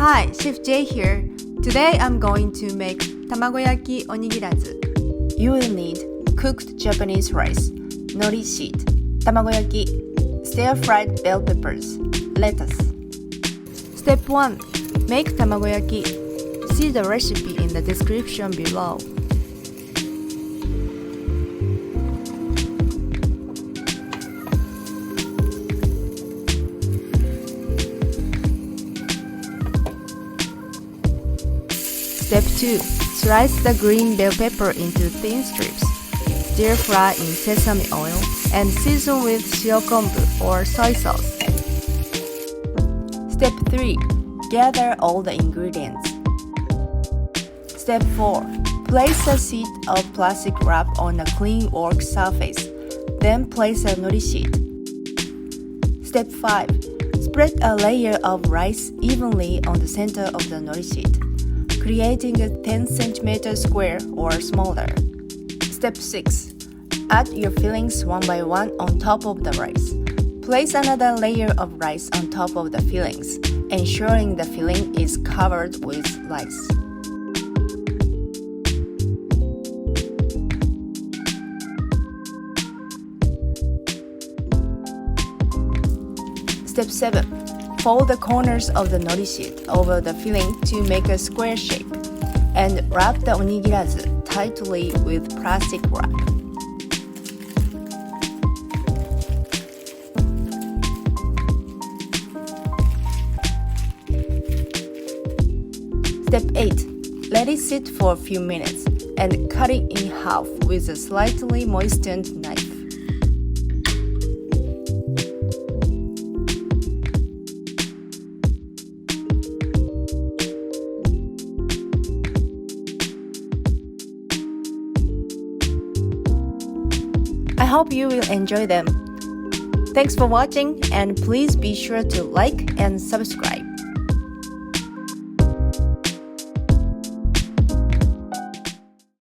Hi, Chef J here. Today I'm going to make Tamagoyaki Onigirazu. You will need cooked Japanese rice, nori sheet, tamagoyaki, stir-fried bell peppers, lettuce. Step 1. Make tamagoyaki. See the recipe in the description below. Step 2. Slice the green bell pepper into thin strips. Stir fry in sesame oil and season with shiokombu or soy sauce. Step 3. Gather all the ingredients. Step 4. Place a sheet of plastic wrap on a clean work surface. Then place a nori sheet. Step 5. Spread a layer of rice evenly on the center of the nori sheet, creating a 10 cm square or smaller. Step 6. Add your fillings one by one on top of the rice. Place another layer of rice on top of the fillings, ensuring the filling is covered with rice. Step 7. Fold the corners of the nori sheet over the filling to make a square shape, and wrap the onigirazu tightly with plastic wrap. Step 8. Let it sit for a few minutes and cut it in half with a slightly moistened knife. I hope you will enjoy them. Thanks for watching, and please be sure to like and subscribe.